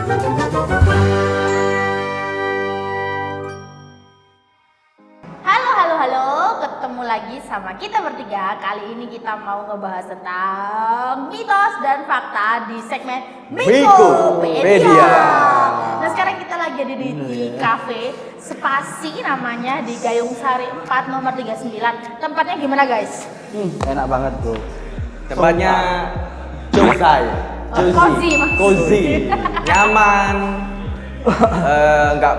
Ketemu lagi sama kita bertiga. Kali ini kita mau ngebahas tentang mitos dan fakta di segmen Mikopedia. Nah sekarang kita lagi ada di cafe Spasi namanya di Gayung Sari 4 nomor 39. Tempatnya gimana guys? Enak banget bro. Tempatnya cozy, nyaman,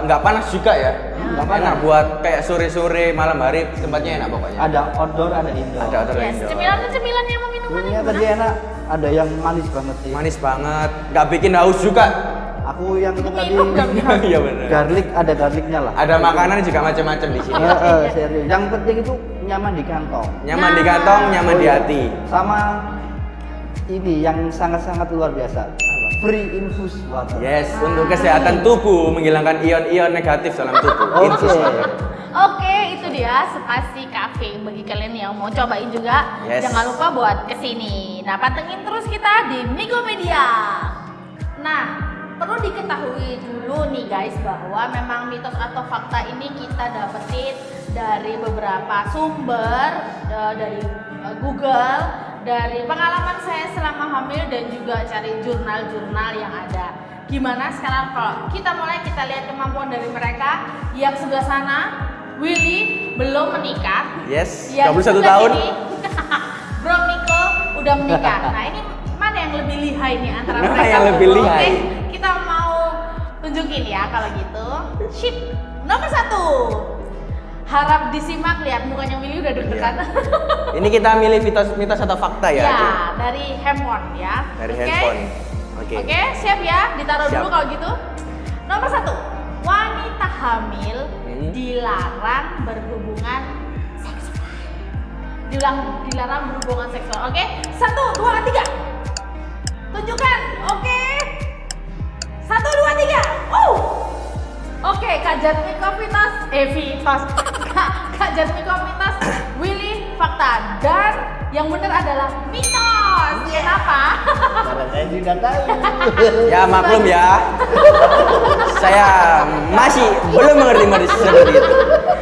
nggak panas juga ya. Enak buat kayak sore-sore malam hari, tempatnya enak pokoknya. Ada outdoor, ada indoor. Ada outdoor, indoor. Cemilan yang mau minuman Ini tadi enak. Ada yang manis banget sih. Manis banget, nggak bikin haus juga. Aku yang tadi Iya benar. garlic, ada garlicnya lah. Ada makanan juga macam-macam di sini. Serius. Yang penting itu nyaman di kantong. Nyaman di kantong, nyaman di hati. Sama ini yang sangat-sangat luar biasa. Free infus water. Yes, untuk kesehatan tubuh, menghilangkan ion-ion negatif dalam tubuh. Infus water. Oke, itu dia Spasi Cafe. Bagi kalian yang mau cobain juga, jangan lupa buat kesini. Nah, pantengin terus kita di Mikopedia. Nah, perlu diketahui dulu nih guys bahwa memang mitos atau fakta ini kita dapetin dari beberapa sumber, dari Google, dari pengalaman saya selama hamil dan juga cari jurnal-jurnal yang ada. Gimana sekarang kalau kita lihat kemampuan dari mereka. Yang sebelah sana Willy belum menikah. Yes, yang 21 tahun. Ini, Bro Miko udah menikah. Nah ini mana yang lebih lihai nih antara mereka? Yang lebih lihai. Oke, kita mau tunjukin ya kalau gitu. Ship nomor 1. Harap disimak, lihat mukanya Willy udah deg-degan. Ini kita milih mitos atau fakta ya? Ya, dari handphone ya. Dari handphone. Oke, siap ya, ditaruh siap. dulu kalau gitu. Nomor 1, wanita hamil dilarang berhubungan seksual. Dilarang berhubungan seksual. Oke, 1, 2, 3. Tunjukkan. Oke. 1, 2, 3. Oke, Kak Jatmiko Kak Jatmiko mitos, Willy fakta, dan yang benar adalah mitos. Kenapa? Karena saya juga tahu. Ya maklum ya. Saya masih belum mengerti seperti itu.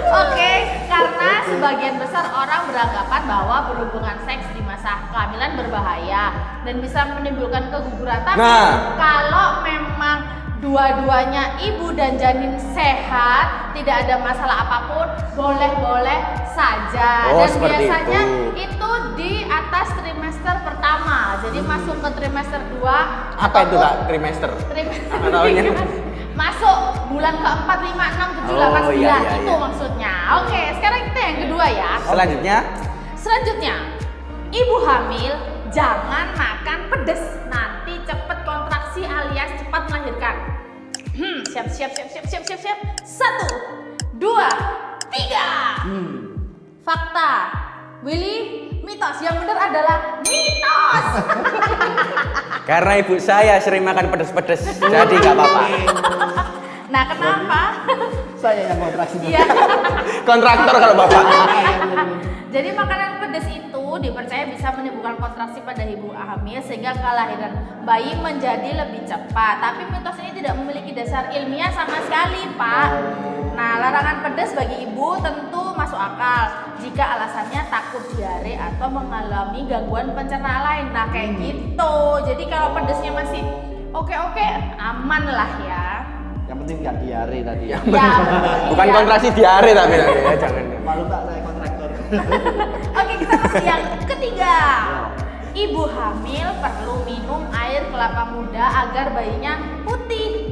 Oke, karena sebagian besar orang beranggapan bahwa berhubungan seks di masa kehamilan berbahaya dan bisa menimbulkan keguguran. Tapi kalau memang dua-duanya ibu dan janin sehat, tidak ada masalah apapun, boleh-boleh saja. Dan biasanya itu di atas trimester pertama. Jadi masuk ke trimester 2. Apa itu Kak, trimester? Masuk bulan ke-4, 5, 6, 7, 8, 9. Iya. Itu maksudnya. Oke, sekarang kita yang kedua ya. Selanjutnya, ibu hamil jangan makan pedas. Nanti cepet kontraksi alias cepat melahirkan. Siap. 1, 2, 3. Fakta. Willy, mitos. Yang benar adalah mitos. Karena ibu saya sering makan pedas-pedas, jadi nggak apa-apa. Nah, kenapa? Saya yang kontraksi. Iya. Kontraktor kalau bapak. Jadi makanan pedas itu dipercaya bisa menimbulkan kontraksi pada ibu hamil sehingga kelahiran bayi menjadi lebih cepat. Tapi mitos ini tidak memiliki dasar ilmiah sama sekali, Pak. Nah, larangan pedas bagi ibu tentu masuk akal jika alasannya takut diare atau mengalami gangguan pencernaan lain. Nah, kayak gitu. Jadi kalau pedasnya masih oke, aman lah ya. Yang penting nggak diare tadi ya. Bukan kontraksi diare tapi nanti ya, jangan. Malu tak saya kontraktor. Oke, kita masuk yang ketiga. Ibu hamil perlu minum air kelapa muda agar bayinya putih.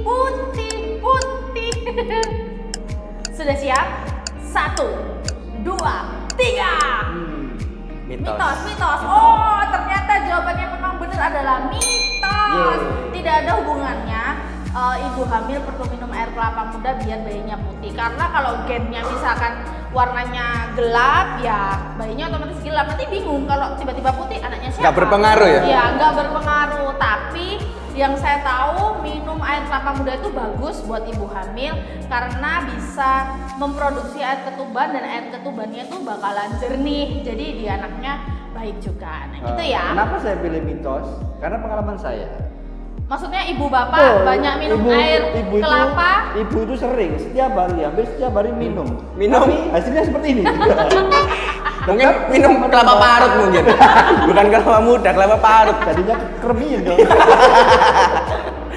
Sudah siap? 1, 2, 3. Mitos. Oh, ternyata jawabannya memang benar adalah mitos. Tidak ada hubungannya. Ibu hamil perlu minum air kelapa muda biar bayinya putih. Karena kalau gennya misalkan warnanya gelap, ya bayinya otomatis gelap. Nanti bingung kalau tiba-tiba putih anaknya siapa? Nggak berpengaruh ya? Iya, nggak berpengaruh. Tapi yang saya tahu minum air kelapa muda itu bagus buat ibu hamil karena bisa memproduksi air ketuban dan air ketubannya itu bakalan jernih. Jadi di anaknya baik juga. Nah, gitu ya. Kenapa saya pilih mitos? Karena pengalaman saya. Maksudnya ibu bapak banyak minum air ibu kelapa. Ibu itu sering setiap hari, hampir setiap hari minum. Minum? Tapi hasilnya seperti ini. Mungkin minum kelapa parut mungkin. Bukan kelapa muda, kelapa parut. Jadinya kremiin dong.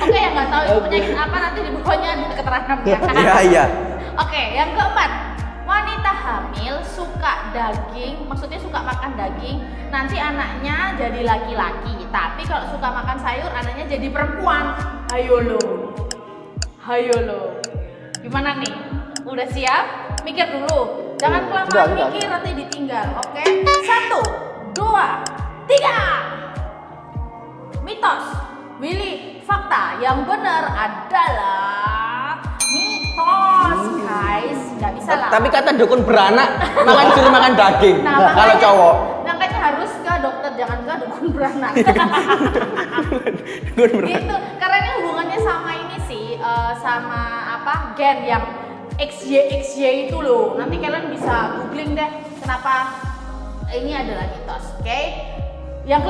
Oke, yang nggak tahu itu penyakit apa nanti di bawahnya ada keterangannya. Iya. Oke, yang keempat, wanita hamil suka daging, maksudnya suka makan daging, nanti anaknya jadi laki-laki. Tapi kalau suka makan sayur, anaknya jadi perempuan. Hayo lo. Gimana nih? Udah siap? Mikir dulu. Jangan kelamaan Sudah. mikir nanti ditinggal. Oke? 1, 2, 3. Mitos, Willy, fakta yang benar adalah mitos, guys. Nggak bisa lah. Tapi kata dukun beranak suruh makan daging. Kalau makanya- cowok. Makanya harus ke dokter, jangan ke dukun beranak. Dukun beranak. Gitu, karena ini hubungannya sama ini sih, sama apa gen yang XY itu loh. Nanti kalian bisa googling deh kenapa ini adalah mitos. Oke? Yang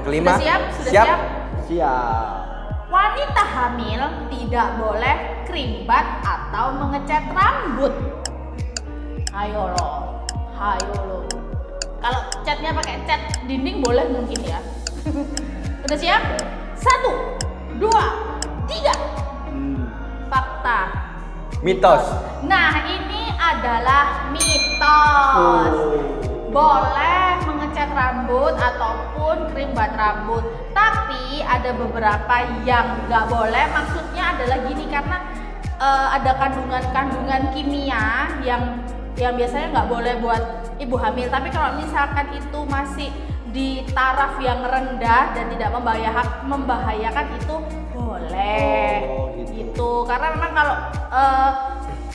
kelima. Sudah siap? Siap. Siap. Wanita hamil tidak boleh krimbat atau mengecat rambut. Hayo lo. Kalau catnya pakai cat dinding boleh mungkin ya. Udah siap? 1, 2, 3. Fakta. Mitos. Nah, ini adalah mitos. Boleh mengecat rambut ataupun krimbat rambut, tapi ada beberapa yang nggak boleh. Maksudnya adalah gini, karena ada kandungan kimia yang biasanya nggak boleh buat ibu hamil. Tapi kalau misalkan itu masih di taraf yang rendah dan tidak membahayakan itu boleh. Gitu. Karena memang kalau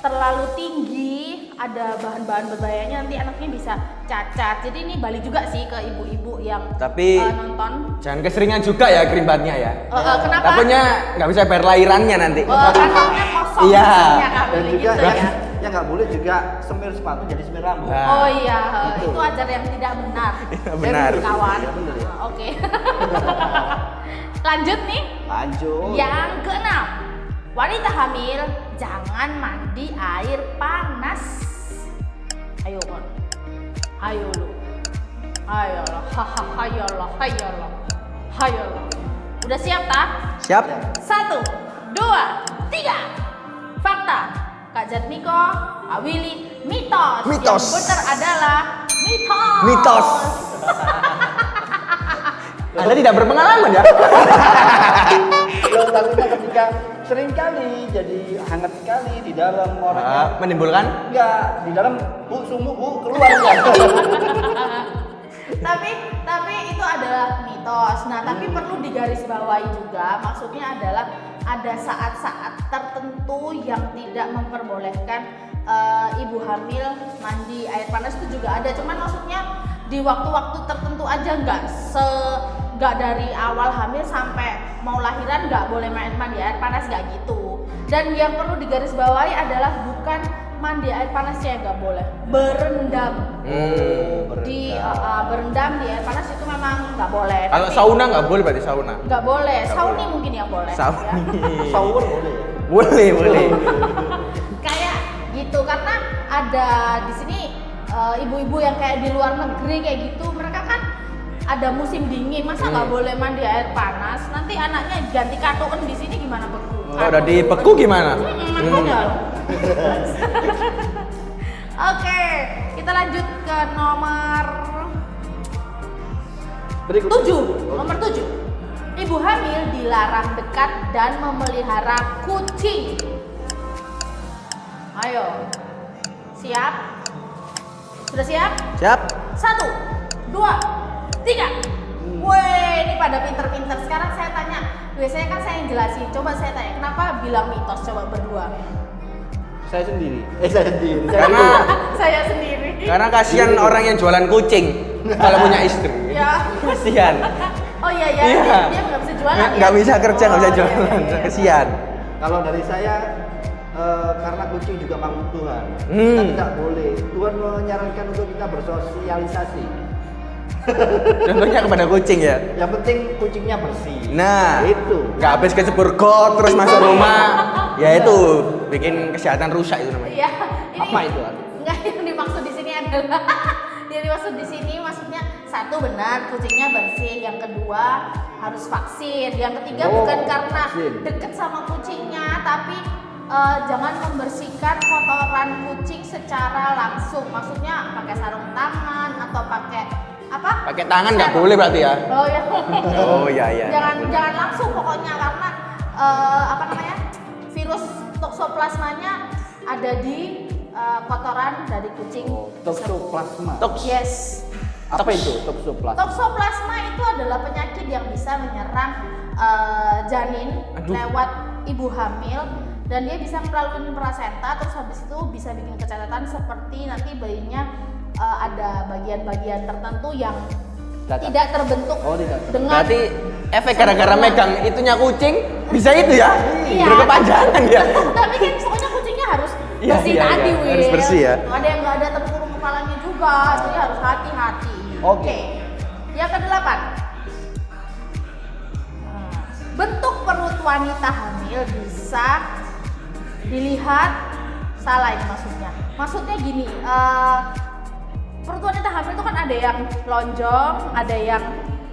terlalu tinggi ada bahan-bahan berbahayanya, nanti anaknya bisa cacat. Jadi ini balik juga sih ke ibu-ibu yang Tapi nonton. jangan keseringan juga ya krimbatnya ya. Kenapa? Takutnya nggak bisa bayar lahirannya nanti. Kantongnya kosong. Iya. isinya, Kak, Dan boleh juga gitu ya. yang nggak boleh juga semir sepatu jadi semir rambut. Nah. Oh iya, itu ajar yang tidak benar. Benar. Kawan. Ya, benar ya. Oke. Lanjut nih. Lanjut. Yang keenam, wanita hamil jangan mandi air panas. Ayo kon, ayo lo, hayo lo. Udah siap tak? Siap. 1, 2, 3. Fakta, Kak Jatmiko, Kak Willy, mitos. Mitos. Yang benar adalah mitos. Mitos. Anda tidak berpengalaman ya? Loh, takutnya ketika sering kali jadi hangat sekali di dalam orangnya. Menimbulkan? Enggak, di dalam sumuk keluar ya. tapi itu adalah mitos. Nah, tapi perlu digarisbawahi juga, maksudnya adalah ada saat-saat tertentu yang tidak memperbolehkan ibu hamil mandi air panas, itu juga ada. Cuman maksudnya di waktu-waktu tertentu aja, nggak dari awal hamil sampai mau lahiran nggak boleh mandi air panas, nggak gitu. Dan yang perlu digarisbawahi adalah bukan mandi air panasnya yang nggak boleh, berendam. Berendam di air panas itu memang nggak boleh. Kalau Tapi sauna nggak boleh berarti sauna? nggak boleh. Sauni mungkin yang boleh. Sauni. Shower boleh. Boleh. Kayak gitu, karena ada di sini ibu-ibu yang kayak di luar negeri kayak gitu, mereka kan ada musim dingin, masa nggak boleh mandi air panas? Nanti anaknya ganti katuan di sini gimana beku? Kalau udah dibeku gimana? Makanya. Oke, kita lanjut ke nomor Berikut. 7. Nomor 7. Ibu hamil dilarang dekat dan memelihara kucing. Ayo. Siap? Sudah siap? Siap. 1, 2, 3. Woi, ini pada pinter-pinter. Sekarang saya tanya, biasanya kan saya yang jelasin. Coba saya tanya, kenapa bilang mitos? Coba berdua. Saya sendiri. Saya Karena Saya sendiri. karena kasihan orang yang jualan kucing kalau punya istri. Ya. Kasihan. Oh iya ya, Iya. dia nggak bisa jualan ya? Nggak bisa kerja, nggak bisa Oh, jualan. iya. Kasihan. Kalau dari saya karena kucing juga makhluk Tuhan. Hmm. Kita tidak boleh. Tuhan menyarankan untuk kita bersosialisasi. Contohnya kepada kucing ya. Yang penting kucingnya bersih. Nah, itu. nggak habis kecebur got terus masuk rumah. Ya itu bikin kesehatan rusak itu namanya. Iya, ini Apa itu? enggak, yang dimaksud di sini adalah yang dimaksud di sini maksudnya satu benar kucingnya bersih, yang kedua harus vaksin, yang ketiga Oh, bukan karena vaksin. deket sama kucingnya tapi jangan membersihkan kotoran kucing secara langsung, maksudnya pakai sarung tangan atau pakai apa? Pakai tangan nggak boleh berarti ya? Oh ya. Oh iya iya. jangan langsung pokoknya karena apa namanya virus toksoplasmanya ada di kotoran dari kucing. Oh, toksoplasma. Yes. Apa itu toksoplasma? Toksoplasma itu adalah penyakit yang bisa menyerang janin Aduh. lewat ibu hamil dan dia bisa melalui plasenta, terus habis itu bisa bikin kecacatan seperti nanti bayinya ada bagian-bagian tertentu yang Cacat. tidak terbentuk Oh, tidak terbentuk. dengan Berarti efek gara-gara megang itunya kucing bisa itu ya? Iya. Berkepanjangan ya? Tapi kan pokoknya kucingnya harus Iya, bersih iya, tadi, iya. Wil. Harus bersih ya. Ada yang nggak ada tempurung kepalanya juga, jadi harus hati-hati. Oke. Yang ke-8. Bentuk perut wanita hamil bisa dilihat salah ini maksudnya. Maksudnya gini, perut wanita hamil itu kan ada yang lonjong, ada yang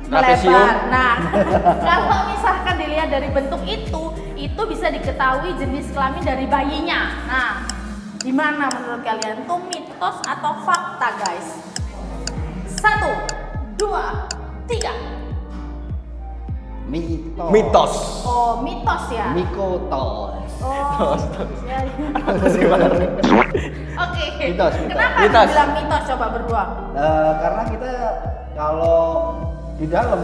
Trapesium. melebar. Nah, kalau misalkan dilihat dari bentuk itu bisa diketahui jenis kelamin dari bayinya. Nah, gimana menurut kalian? Itu mitos atau fakta, guys? 1, 2, 3. Mitos. Oh, mitos ya. Mikotos. Oh, ya, ya. Oke. Mitos. Kenapa Mitos. dibilang mitos coba berdua? Karena kita kalau di dalam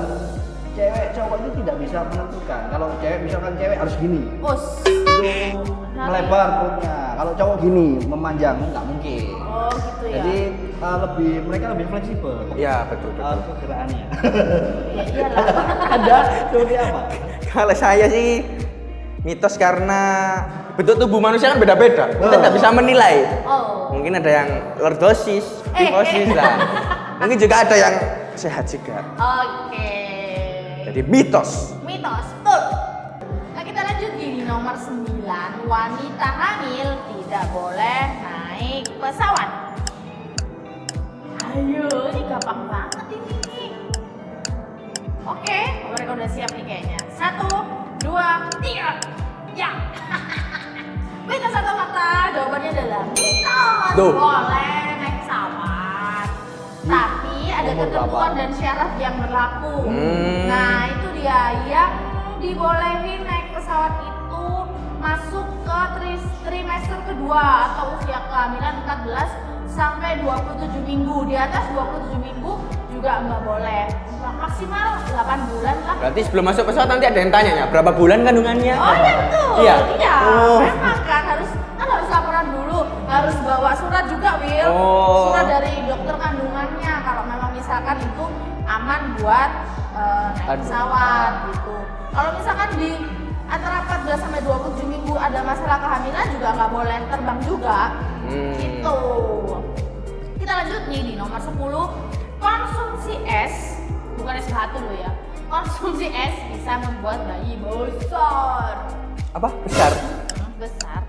cewek cowok itu tidak bisa menentukan. Kalau cewek misalkan cewek harus gini, Us. itu melebar perutnya. Kalau cowok gini memanjang nggak mungkin. Oh, gitu ya. Jadi mereka lebih fleksibel. Iya betul betul. Pergerakannya. Ya iyalah. Ada seperti apa? Kalau saya sih mitos karena bentuk tubuh manusia kan beda-beda. Kita nggak bisa menilai. Oh. Mungkin ada yang lordosis, kifosis lah. Mungkin juga ada yang sehat juga. Oke. Jadi mitos. Mitos, betul. Nah, kita lanjut di nomor 9. Wanita hamil tidak boleh naik pesawat. Ayo, ini gampang banget ini. Oke, mereka udah siap nih kayaknya. 1, 2, 3. Ya. Mitos atau fakta? Jawabannya adalah mitos. Tuh. Boleh naik pesawat. Tapi ada Umur ketentuan berapa? dan syarat yang berlaku. Hmm. Nah, itu dia yang dibolehin naik pesawat itu masuk ke trimester kedua atau usia kehamilan 14 sampai 27 minggu. Di atas 27 minggu juga nggak boleh. Maksimal 8 bulan lah. Berarti sebelum masuk pesawat nanti ada yang tanya ya, berapa bulan kandungannya? Oh iya betul. Iya. Iya. Oh. Memang kan harus laporan dulu, harus bawa surat juga, Will. Oh. Surat dari dokter kandungannya kalau memang misalkan itu aman buat naik Aduh. pesawat gitu. Kalau misalkan di antara 14 sampai 27 minggu ada masalah kehamilan juga nggak boleh terbang juga. Gitu. Kita lanjut nih di nomor 10. Konsumsi es, bukan es batu loh ya. Konsumsi es bisa membuat bayi besar. Apa? Besar? Besar.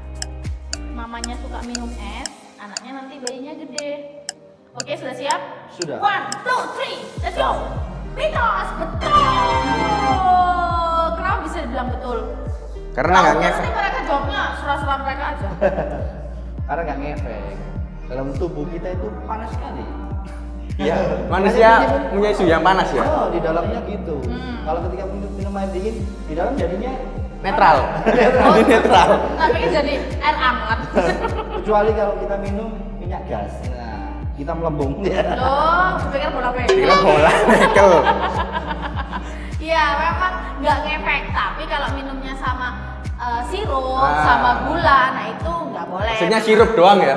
Mamanya suka minum es, anaknya nanti bayinya gede. Oke, sudah siap? Sudah. 1, 2, 3, let's go. Mitos, betul. Kenapa bisa dibilang betul? Karena nggak Tahu ngefek. pasti mereka jawabnya serah-serah mereka aja. Karena nggak ngefek. Dalam tubuh kita itu panas sekali. Iya. Manusia punya suhu yang panas ya. Oh, di dalamnya gitu. Hmm. Kalau ketika minum air dingin, di dalam jadinya Netral. Jadi netral. Tapi kan jadi air hangat. kecuali kalau kita minum minyak gas. Nah, kita melembung. Loh, gue pikir bola Kira pendek. bola nekel. Iya, memang nggak ngefek. Tapi kalau minumnya sama sirup, Ah. sama gula, nah itu nggak boleh. Maksudnya sirup doang ya?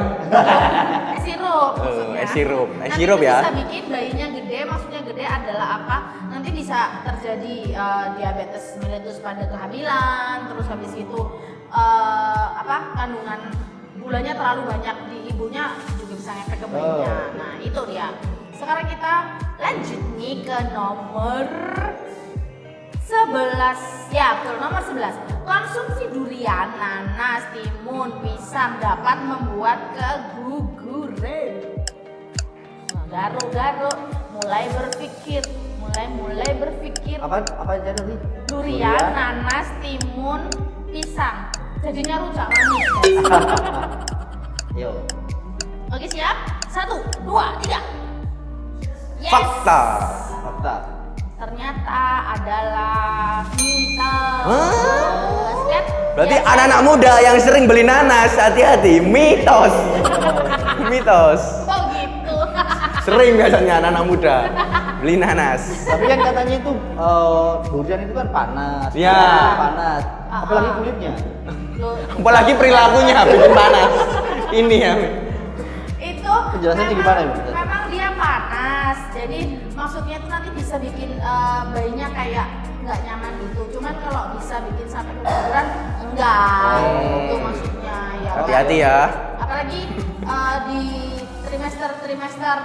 Es sirup Oh, maksudnya. es sirup. Es Nanti sirup itu ya. bisa bikin bayinya gede, maksudnya gede adalah apa? Nanti bisa terjadi diabetes mellitus pada kehamilan, terus habis itu kandungan gulanya terlalu banyak di ibunya juga bisa ngefek ke bayinya. Nah, itu dia. Sekarang kita lanjut nih ke nomor 11. Ya, betul, nomor 11. Konsumsi durian, nanas, timun, pisang dapat membuat keguguran. Garuk-garuk, mulai berpikir. Apa aja tadi? Durian, nanas, timun, pisang. Jadinya rujak manis, guys. Yo. Oke, siap? 1, 2, 3. Yes. Fakta. Ternyata adalah mitos. Kan? Berarti Biasa- anak-anak muda yang sering beli nanas, hati-hati, mitos. Mitos. Oh gitu. Sering biasanya anak-anak muda beli nanas. Tapi kan katanya itu durian itu kan panas. Iya. Panas. Apalagi kulitnya. Loh, Apalagi perilakunya bikin panas. Ini ya. itu Penjelasannya gimana, Ibu? memang dia panas. Jadi maksudnya itu nanti bisa bikin bayinya kayak nggak nyaman gitu. Cuman kalau bisa bikin sampai keguguran enggak. Itu maksudnya ya. Hati-hati ya. Apalagi di trimester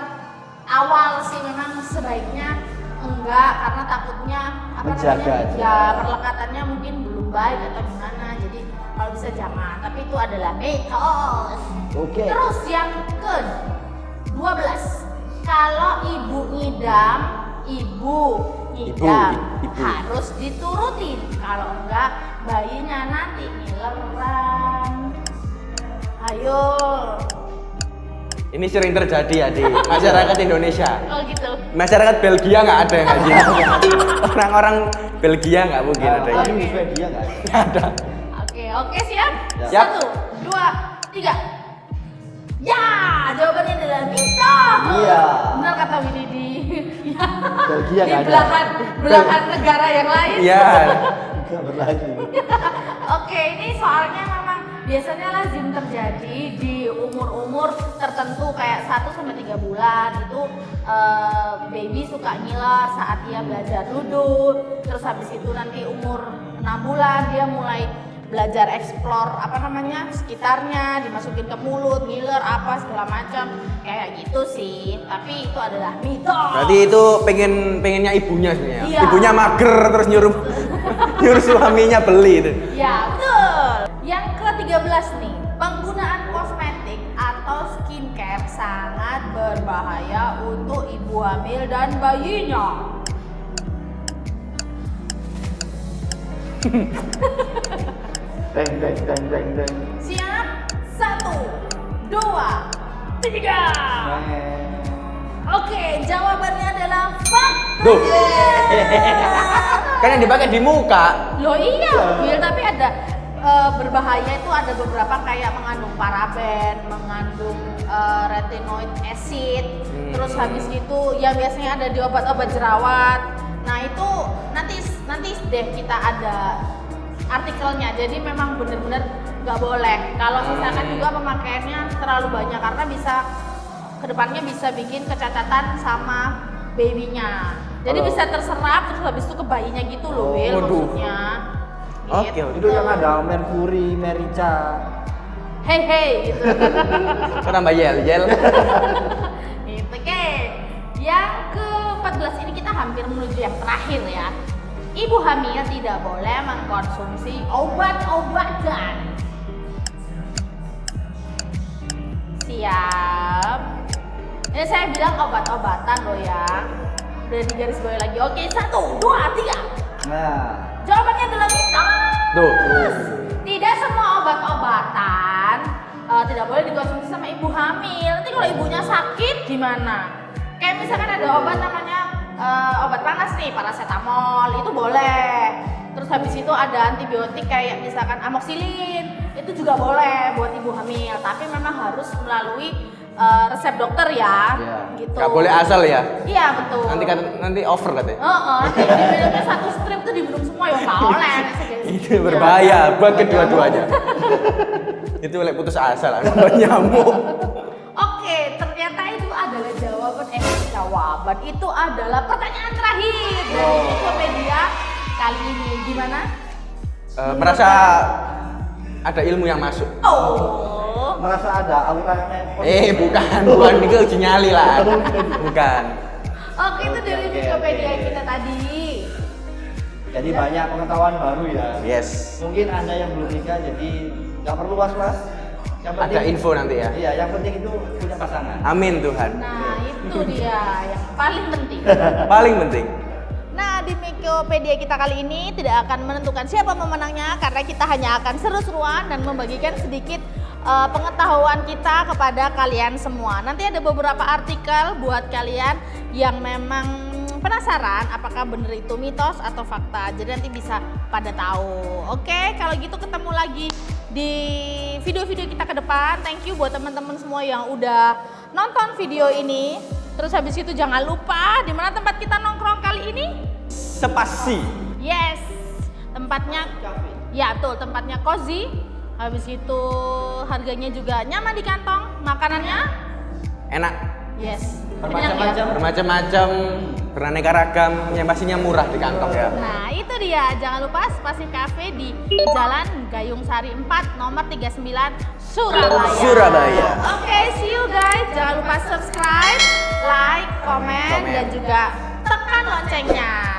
awal sih memang sebaiknya enggak, karena takutnya Menjaga aja. ya perlekatannya mungkin belum baik atau gimana. Jadi kalau bisa jangan, tapi itu adalah mitos. Oke. Terus yang ke 12, kalau ibu ngidam Ibu. harus diturutin, kalau enggak bayinya nanti ngileran. Ayo. Ini sering terjadi ya di masyarakat Indonesia. Oh gitu. Masyarakat Belgia nggak ada yang kayak gini. Orang-orang Belgia nggak mungkin ada yang Tapi di Swedia nggak ada. nggak ada. Oke, siap? Siap. 1, 2, 3. Ya, jawabannya adalah mitos. Iya. Benar kata Winnie di ya, Belgia di nggak ada. belahan negara yang lain. Iya. Nggak berlagi. Oke, ini soalnya memang biasanya lazim terjadi di umur-umur tertentu kayak 1-3 bulan itu baby suka ngiler saat dia belajar duduk. Terus habis itu nanti umur 6 bulan dia mulai belajar explore sekitarnya, dimasukin ke mulut, ngiler apa segala macam kayak gitu sih. Tapi itu adalah mitos. Berarti itu pengennya ibunya sebenarnya. Iya. Ibunya mager terus nyuruh nyuruh suaminya beli itu. Ya, betul. Yang ke-13 nih, penggunaan kosmetik atau skincare sangat berbahaya untuk ibu hamil dan bayinya. Deng. Siap? 1, 2, 3. Oke, jawabannya adalah fakta. Duh. Kan yang dipakai di muka. Loh iya, Will, tapi ada berbahaya itu ada beberapa kayak mengandung paraben, mengandung retinoid acid, terus habis itu yang biasanya ada di obat-obat jerawat. Nah itu nanti deh kita ada artikelnya. Jadi memang benar-benar nggak boleh. Kalau misalkan juga pemakaiannya terlalu banyak karena bisa kedepannya bisa bikin kecacatan sama babynya. Jadi bisa terserap terus habis itu ke bayinya gitu loh, Will, Waduh. maksudnya. Oke, Gitu. Itu yang ada merkuri, merica. Hey gitu. Kok tambah yel. Gitu, oke. Yang ke-14 ini kita hampir menuju yang terakhir ya. Ibu hamil tidak boleh mengkonsumsi obat-obatan. Siap. Ini saya bilang obat-obatan loh ya. Udah di garis bawah lagi. Oke, 1, 2, 3. Nah, Jawabannya adalah mitos. Tuh. Tidak semua obat-obatan tidak boleh dikonsumsi sama ibu hamil. Nanti kalau ibunya sakit gimana? Kayak misalkan ada obat namanya obat panas nih, paracetamol, itu boleh. Terus habis itu ada antibiotik kayak misalkan amoxicillin, itu juga boleh buat ibu hamil. Tapi memang harus melalui resep dokter ya. Iya. Gitu. Nggak boleh asal ya. Iya betul. Nanti over katanya. Nanti diminumnya satu strip tuh diminum semua ya nggak oleh. Itu berbahaya buat kedua-duanya. Itu oleh putus asa lah, nyamuk. Oke, ternyata itu adalah jawaban. Itu adalah pertanyaan terakhir dari Wikipedia kali ini. Gimana? Merasa ada ilmu yang masuk. Oh. merasa ada aura Bukan ini uji nyali lah. Bukan. Oke, itu dari Oke, Wikipedia oke. kita tadi. Jadi banyak pengetahuan baru ya. Yes. Mungkin Anda yang belum nikah jadi nggak perlu was-was. Yang Ada info nanti ya. Iya, yang penting itu punya pasangan. Amin Tuhan. Nah, itu dia yang paling penting. Paling penting. Nah, di Wikipedia kita kali ini tidak akan menentukan siapa pemenangnya karena kita hanya akan seru-seruan dan membagikan sedikit pengetahuan kita kepada kalian semua. Nanti ada beberapa artikel buat kalian yang memang penasaran apakah benar itu mitos atau fakta. Jadi nanti bisa pada tahu. Oke, kalau gitu ketemu lagi di video-video kita ke depan. Thank you buat teman-teman semua yang udah nonton video ini. Terus habis itu jangan lupa di mana tempat kita nongkrong kali ini? Spasi. Yes, tempatnya, ya betul, tempatnya cozy. Habis itu harganya juga nyaman di kantong, makanannya, Enak. yes, Bermacam-macam. Bermacam-macam, beraneka ragam, yang pastinya murah di kantong ya. Nah itu dia, jangan lupa Spasi Cafe di Jalan Gayung Sari 4 nomor 39 Surabaya. Surabaya. Oke, see you guys. Jangan lupa subscribe, like, komen, Komen. dan juga tekan loncengnya.